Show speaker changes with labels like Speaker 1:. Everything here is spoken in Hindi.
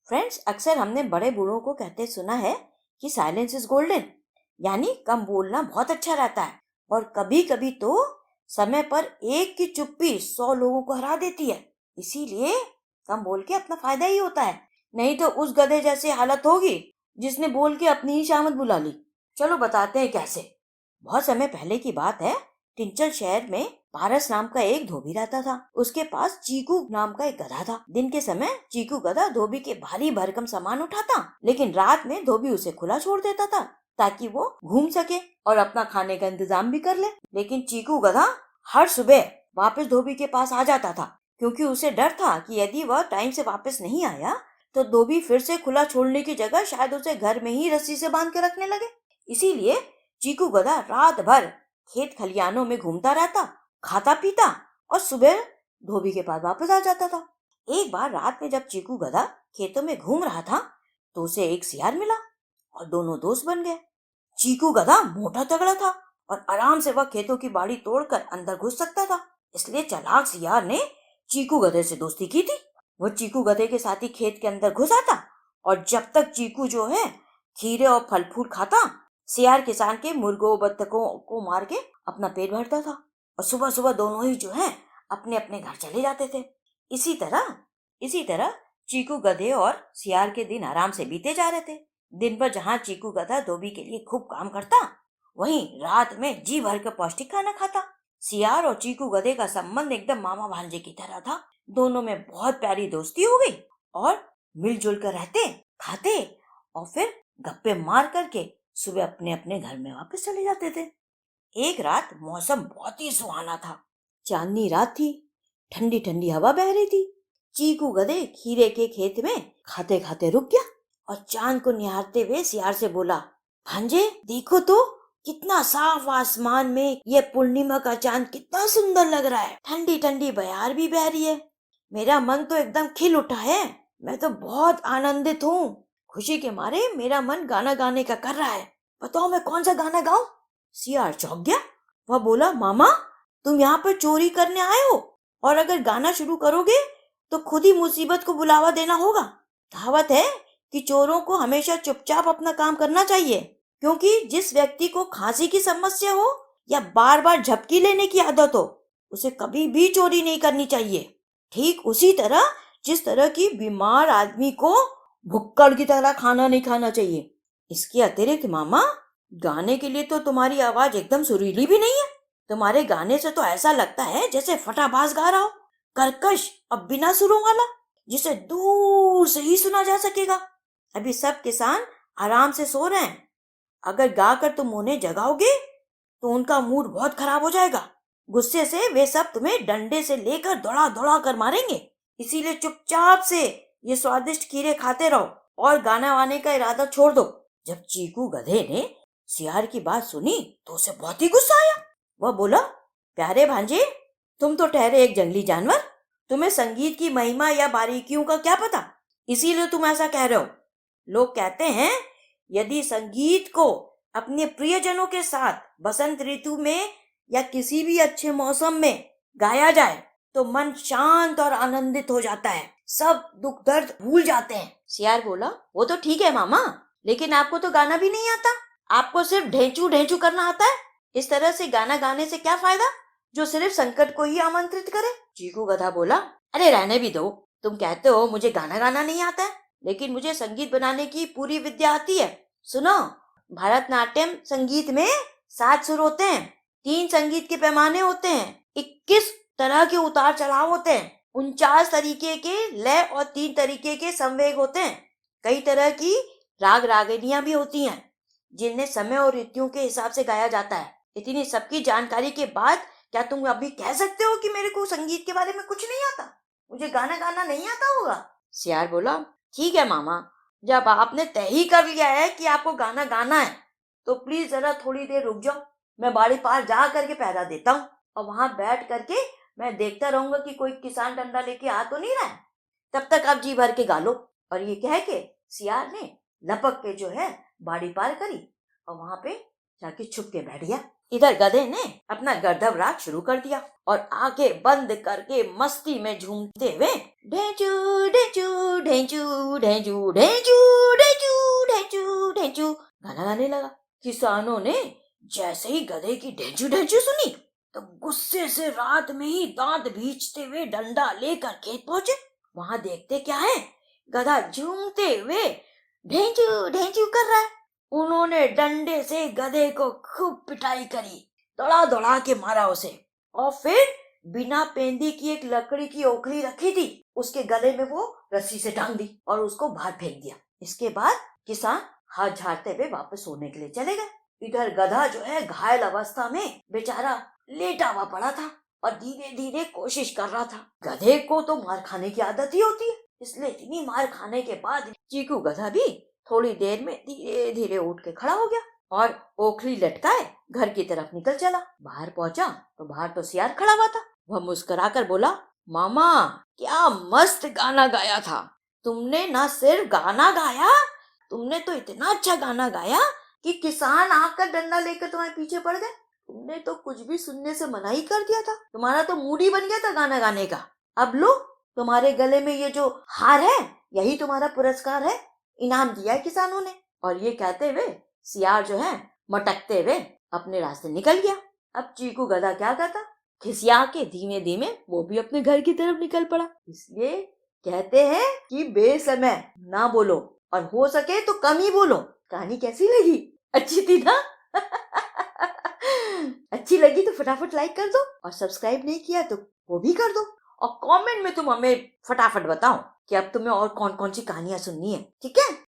Speaker 1: फ्रेंड्स, अक्सर हमने बड़े बूढ़ों को कहते सुना है कि साइलेंस इज गोल्डन, यानी कम बोलना बहुत अच्छा रहता है। और कभी कभी तो समय पर एक की चुप्पी 100 लोगों को हरा देती है। इसीलिए कम बोल के अपना फायदा ही होता है, नहीं तो उस गधे जैसी हालत होगी जिसने बोल के अपनी ही शामत बुला ली। चलो बताते हैं कैसे। बहुत समय पहले की बात है। टिंचल शहर में पारस नाम का एक धोबी रहता था। उसके पास चीकू नाम का एक गधा था। दिन के समय चीकू गधा धोबी के भारी भरकम सामान उठाता, लेकिन रात में धोबी उसे खुला छोड़ देता था ताकि वो घूम सके और अपना खाने का इंतजाम भी कर ले। लेकिन चीकू गधा हर सुबह वापस धोबी के पास आ जाता था, क्योंकि उसे डर था कि यदि वह टाइम से वापस नहीं आया तो धोबी फिर से खुला छोड़ने की जगह शायद उसे घर में ही रस्सी से बांध के रखने लगे। इसीलिए चीकू गधा रात भर खेत खलियानों में घूमता रहता, खाता पीता और सुबह धोबी के पास वापस आ जाता था। एक बार रात में जब चीकू गधा खेतों में घूम रहा था तो उसे एक सियार मिला और दोनों दोस्त बन गए। चीकू गधा मोटा तगड़ा था और आराम से वह खेतों की बाड़ी तोड़कर अंदर घुस सकता था। इसलिए चालाक सियार ने चीकू गधे से दोस्ती की थी। वो चीकू गधे के साथ ही खेत के अंदर घुस आता और जब तक चीकू जो है खीरे और फल फूल खाता, सियार किसान के मुर्गों बत्तखों को मार के अपना पेट भरता था। और सुबह सुबह दोनों ही जो है अपने अपने घर चले जाते थे। इसी तरह चीकू गधे और सियार के दिन आराम से बीते जा रहे थे। दिन भर जहाँ चीकू गधा धोबी के लिए खूब काम करता, वहीं रात में जी भर कर पौष्टिक खाना खाता। सियार और चीकू गधे का संबंध एकदम मामा भांजे की तरह था। दोनों में बहुत प्यारी दोस्ती हो गई और मिलजुल कर रहते, खाते और फिर गप्पे मार करके सुबह अपने अपने घर में वापस चले जाते थे। एक रात मौसम बहुत ही सुहाना था। चांदनी रात थी, ठंडी ठंडी हवा बह रही थी। चीकू गधे खीरे के खेत में खाते खाते रुक गया और चांद को निहारते हुए सियार से बोला, भांजे देखो तो, कितना साफ आसमान में ये पूर्णिमा का चांद कितना सुंदर लग रहा है। ठंडी ठंडी बयार भी बह रही है। मेरा मन तो एकदम खिल उठा है। मैं तो बहुत आनंदित हूँ। खुशी के मारे मेरा मन गाना गाने का कर रहा है। बताओ मैं कौन सा गाना गाऊं? सियार चौंक गया। वह बोला, मामा तुम यहाँ पर चोरी करने आए हो, और अगर गाना शुरू करोगे तो खुद ही मुसीबत को बुलावा देना होगा। कहावत है कि चोरों को हमेशा चुपचाप अपना काम करना चाहिए, क्योंकि जिस व्यक्ति को खांसी की समस्या हो या बार बार झपकी लेने की आदत हो, उसे कभी भी चोरी नहीं करनी चाहिए। ठीक उसी तरह जिस तरह की बीमार आदमी को भुक्कड़ की तरह खाना नहीं खाना चाहिए। इसके अतिरिक्त मामा, गाने के लिए तो तुम्हारी आवाज एकदम सुरीली भी नहीं है। तुम्हारे गाने से तो ऐसा लगता है जैसे फटाबाज गा रहा हो, कर्कश और बिना सुरों वाला, जिसे दूर से ही सुना जा सकेगा। अभी सब किसान आराम से सो रहे हैं। अगर गाकर तुम उन्हें जगाओगे तो उनका मूड बहुत खराब हो जाएगा। गुस्से से वे सब तुम्हें डंडे से लेकर दौड़ा दौड़ा कर मारेंगे। इसीलिए चुपचाप से ये स्वादिष्ट खीरे खाते रहो और गाना वाने का इरादा छोड़ दो। जब चीकू गधे ने सियार की बात सुनी तो उसे बहुत ही गुस्सा आया। वह बोला, प्यारे भांजे, तुम तो ठहरे एक जंगली जानवर। तुम्हें संगीत की महिमा या बारीकियों का क्या पता, इसीलिए तुम ऐसा कह रहे हो। लोग कहते हैं यदि संगीत को अपने प्रियजनों के साथ बसंत ऋतु में या किसी भी अच्छे मौसम में गाया जाए तो मन शांत और आनंदित हो जाता है, सब दुख दर्द भूल जाते हैं। सियार बोला, वो तो ठीक है मामा, लेकिन आपको तो गाना भी नहीं आता। आपको सिर्फ ढेंचू ढेंचू करना आता है। इस तरह से गाना गाने से क्या फायदा जो सिर्फ संकट को ही आमंत्रित करे। चीकू गधा बोला, अरे रहने भी दो। तुम कहते हो मुझे गाना गाना नहीं आता है, लेकिन मुझे संगीत बनाने की पूरी विद्या आती है। सुनो, भरतनाट्यम संगीत में 7 सुर होते हैं, 3 संगीत के पैमाने होते हैं, 21 तरह के उतार चढ़ाव होते हैं, 49 तरीके के लय और 3 तरीके के संवेग होते हैं। कई तरह की राग रागिनियां भी होती हैं जिन्हें समय और ऋतुओं के हिसाब से गाया जाता है। इतनी सबकी जानकारी के बाद क्या तुम अभी कह सकते हो कि मेरे को संगीत के बारे में कुछ नहीं आता, मुझे गाना गाना नहीं आता होगा? सियार बोला, ठीक है मामा, जब आपने तय ही कर लिया है कि आपको गाना गाना है तो प्लीज जरा थोड़ी देर रुक जाओ। मैं बाड़ी पार जा करके पहरा देता हूँ और वहां बैठ करके मैं देखता रहूंगा कि कोई किसान डंडा लेके आ तो नहीं रहा है। तब तक आप जी भर के गा लो। और ये कह के सियार ने लपक के जो है बाड़ी पार करी और वहां पे जाके छुप के बैठ गया। इधर गधे ने अपना गर्दभ राग शुरू कर दिया और आंखें बंद करके मस्ती में झूमते हुए ढेंचू ढेंचू ढेंचू ढेंचू ढेंचू ढेंचू ढेंचू ढेंचू गाना गाने लगा। किसानों ने जैसे ही गधे की ढेंचू ढेंचू सुनी तो गुस्से से रात में ही दांत भींचते हुए डंडा लेकर खेत पहुंचे। वहां देखते क्या है, गधा झूमते हुए ढेंचू ढेंचू कर रहा है। उन्होंने डंडे से गधे को खूब पिटाई करी, दौड़ा दौड़ा के मारा उसे और फिर बिना पेंदी की एक लकड़ी की ओखली रखी थी, उसके गले में वो रस्सी से टांग दी और उसको बाहर फेंक दिया। इसके बाद किसान हाथ झाड़ते हुए वापस सोने के लिए चले गए। इधर गधा जो है घायल अवस्था में बेचारा लेटा हुआ पड़ा था और धीरे धीरे कोशिश कर रहा था। गधे को तो मार खाने की आदत ही होती है, इसलिए इतनी मार खाने के बाद चीकू गधा भी थोड़ी देर में धीरे धीरे उठ के खड़ा हो गया और ओखली लटकाए घर की तरफ निकल चला। बाहर पहुंचा तो बाहर तो सियार खड़ा हुआ था। वह मुस्कुराकर बोला, मामा क्या मस्त गाना गाया था तुमने। ना सिर्फ गाना गाया, तुमने तो इतना अच्छा गाना गाया कि किसान आकर डंडा लेकर तुम्हारे पीछे पड़ गए। तुमने तो कुछ भी सुनने से मना ही कर दिया था, तुम्हारा तो मूड ही बन गया था गाना गाने का। अब लो, तुम्हारे गले में ये जो हार है यही तुम्हारा पुरस्कार है, इनाम दिया है किसानों ने। और ये कहते हुए सियार जो है मटकते हुए अपने रास्ते निकल गया। अब चीकू गधा क्या करता, खिसिया के धीमे धीमे वो भी अपने घर की तरफ निकल पड़ा। इसलिए कहते हैं कि बेसमय ना बोलो और हो सके तो कम ही बोलो। कहानी कैसी लगी? अच्छी थी ना? अच्छी लगी तो फटाफट लाइक कर दो और सब्सक्राइब नहीं किया तो वो भी कर दो और कमेंट में तुम हमें फटाफट बताओ कि अब तुम्हें और कौन कौन सी कहानियां सुननी है। ठीक है?